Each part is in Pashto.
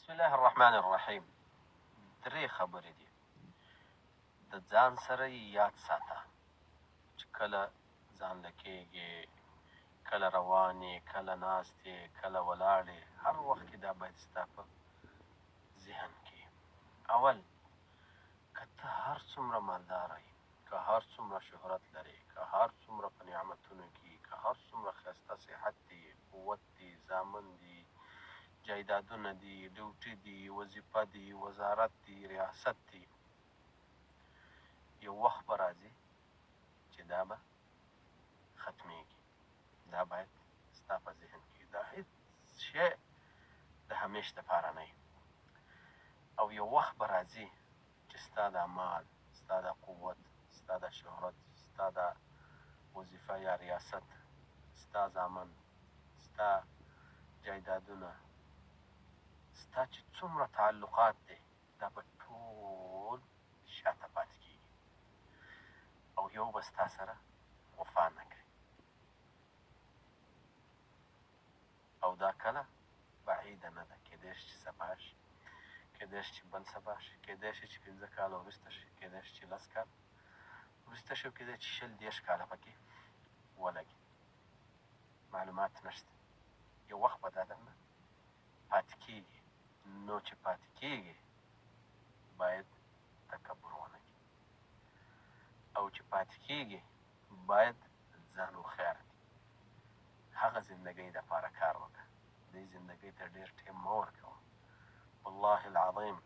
بسم الله الرحمن الرحیم. درې خبرې دي. د ځان سره یاد ساته چې کله ځان له کېږې، کله روان یې، کله ناست یې، کله ولاړ یې، هر وخت کې دا باید ستا په ذهن کې. اول، که ته هر څومره مالداره یې، که هر څومره شهرت لرې، که هر څومره په نعمتونو کې، که هر څومره ښایسته صحت دی، قوت دی، زامن دی، جایدادونه دي، ډیوټي دي، وظیفه دي، وزارت دي، ریاست دي، یو وخت به راځي چې دا به ختمیږي. دا باید ستا په ذهن کې دا هیڅ شی د همیش دپاره نه وي. او یو وخت به راځي چې ستا دا مال، ستا دا قوت، ستا دا شهرت، ستا دا وظیفه یا ریاست، ستا زامن، ستا جایدادونه، ستا چې څومره تعلقات دی، دا به ټول شاته پاتې کېږي او یو به ستا سره وفا نه کوي. او دا کله بعیده نه ده. کیدای شي چې سبا شي، کیدای شي چې بل سبا شي، کیدای شي چې 5 کاله وروسته شي، کیدای شي چې 10 کاله وروسته شي، کیدای شي 20-30 کاله پکې ولګي. معلومات نشته. یو وخت به دا درنه پاتې کېږي. نو چې پاتې کېږي باید تکبر ونه کړي، او چې پاتې کېږي باید ځان هوښیار کړي. هغه زندګۍ دپاره کار وکړه. دې زندګۍ ته ډېر ټیم مه ورکوه. والله العظیم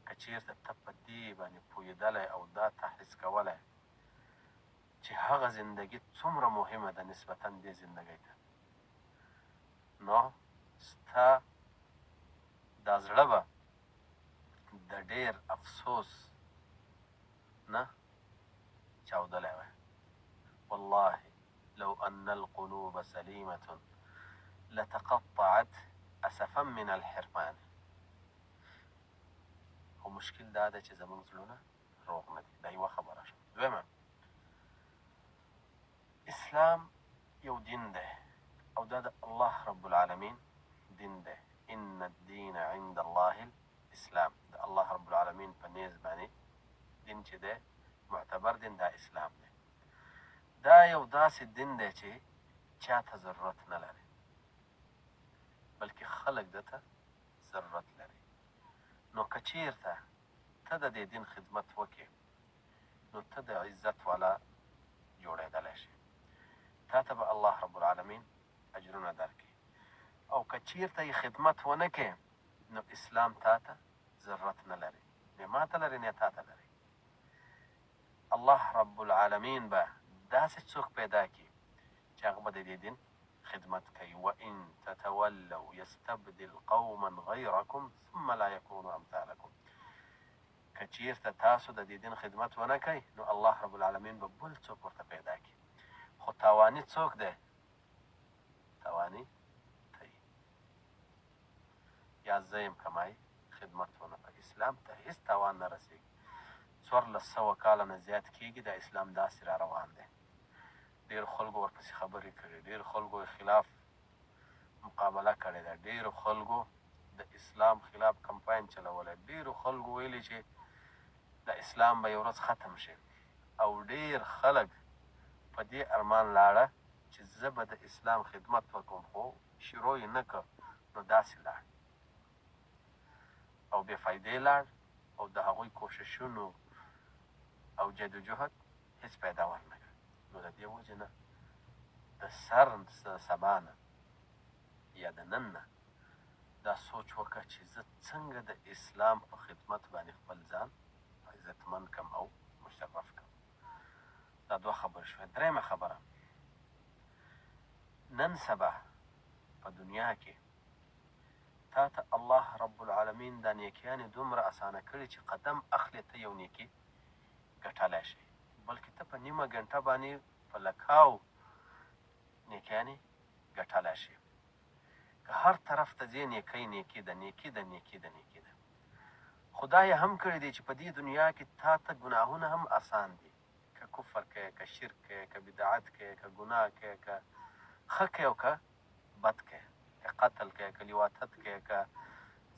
که چېرته ته په دې باندې پوهېدلی او دا تحریص کولی چې هغه زندګي څومره مهمه ده نسبتا دې زندګۍ ته، نو ستا دا زړه به د ډېر افسوس نه چاودلی وی. والله لو ان القلوب سلیمة لتقطعت اسفا من الحرمان. خو مشکل دا ده چې زموږ زړونه روغ نه دي. دا یوه خبره شوه. دویمه، اسلام یو دین دی او دا د الله رب العالمین دین دی. ان الدین عند الله الاسلام. د الله رب العالمین په نیز باندې دین چې دی معتبر دین دا اسلام دی. دا یو داسې دین دی چې چا ته ضرورت نه لري، بلکې خلک ده ته ضرورت لري. نو که چېرته ته د دې دین خدمت وکړې نو ته د عزت والا جوړېدلی شي. تا ته به الله رب العالمین اجرونه درکړي. او که چېرته یې خدمت ونه کړې نو اسلام تا ته ضرورت نه لري، نه ما ته لري نه تا ته لري. الله رب العالمین به داسې څوک پیدا کړي چې هغه به د دې دین خدمت کوي. وان تتولوا یستبدل قوما غیرکم ثم لا یکونوا امثالکم. که چېرته تاسو د دې دین خدمت ونه کوئ نو الله رب العالمین به بل څوک ورته پیدا کړي. خو تاواني څوک دی؟ تاواني ته یې. یا زه یم که ما یې خدمت ونه کړه. اسلام ته هېڅ تاوان نه رسېږي. 1400 کاله نه زیات کېږي دا اسلام داسې را روان دی. ډېرو خلکو ورپسې خبرې کړي، ډېرو خلکو یې خلاف مقابله کړې ده، ډېرو خلکو د اسلام خلاف کمپاین چلولی، ډېرو خلکو ویلي چې د اسلام به یو ورځ ختم شي. او ډېر خلک په دې ارمان لاړه چې زه به د اسلام خدمت وکړم، خو شروع یې نه کړ نو داسې لاړ او بې فایدې لاړ او د هغوی کوششونو او جدوجهد هېڅ پیدا ورنه کړ. نو د دې وجې نه د سبا نه یا د نن نه دا سوچ وکړه چې زه څنګه د اسلام په خدمت باندې خپل ځان عزتمند کم او مشرف کم. دا 2 خبرې شوې. درېیمه خبره، نن سبا په دنیا کې تا ته الله رب العالمین دا نیکیانې دومره اسانه کړي چې قدم اخلې ته یو نیکي ګټلی شي، بلکې ته په نیمه ګنټه باندې په لکاو نیکیانې ګټلی شي. که هر طرف ته ځې نیکۍ نیکي ده، نیکي ده، نیکي ده، نیکي ده. خدا یې هم کړی دی چې په دې دنیا کې تا ته ګناهونه هم آسان دي. که کفر کوې، که شرک کوې، که بدعت کوې، که ګناه کوې، که ښه کوې او که بد کوې، که قتل کوې که لیواطت کوې که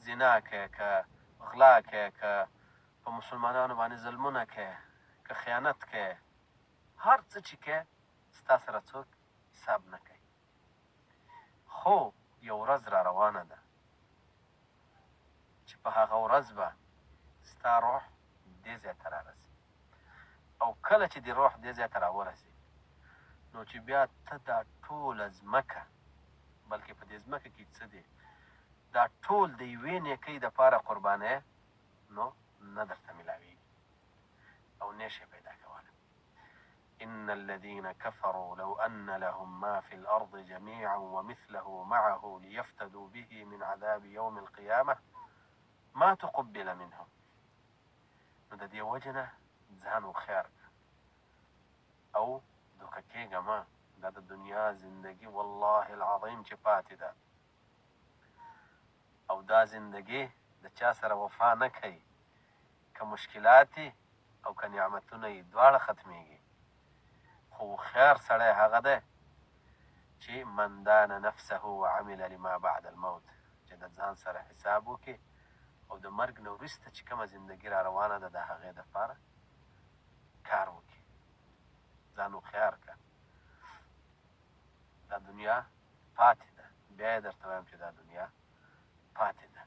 زنا کوې که غلا کوې که په مسلمانانو باندې ظلمونه کوې که خیانت کوې هر څه چې کوې ستا سره څوک حساب نه کوي خو یو ورځ را روانه ده چې په هغه ورځ به ستا روح دې ځای ته رارسي او کله چې دې روح دې ځای ته راورسي نو چې بیا ته دا ټوله ځمکه بلکې په دې ځمکه کې څه دي دا ټول د یوې نیکۍ دپاره قربانۍ نو نه درته میلاویږي او نه شي پیدا کولی إن الذين كفروا لو أن لهم ما في الأرض جميعا ومثله معه ليفتدوا به من عذاب يوم القيامة ما تقبل منهم نو د دې وجې نه ځان وخیار او دوکه کېږه مه دا د دنیا زندگی والله العظیم چې پاتې ده او دا زندگی د چا سره وفا نه کوي که مشکلات او که نعمتونه یې دواړه ختمیږي خو خیر سړی هغه دی چې من دان نفسه وعمل لما بعد الموت چې د ځان سره حساب وکړي او د مرګ نه وروسته چې کومه زندګي را روانه ده د هغې دپاره کار وکړي ځان هوښیار کړه دا دنیا پاتې ده بیا یې درته وایم چې دا دنیا پاتې ده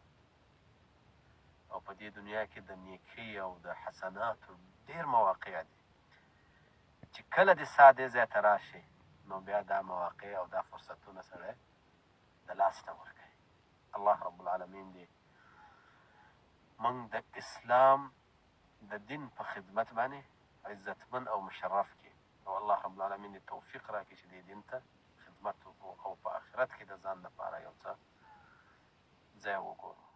او په دې دنیا کې د نیکۍ او د حسناتو ډېر مواقع دي چې کله دې سا دې ځای ته راشي نو بیا دا مواقع او دا فرصتونه سړی د لاس نه ورکوي الله رب العالمین دې موږ د اسلام د دین په خدمت باندې عزتمن او مشرف کړي او الله رب العالمین دې توفیق راکړي چې دې دین ته خدمت وکړو او په آخرت کې د ځان لپاره یو څه ځای وګورو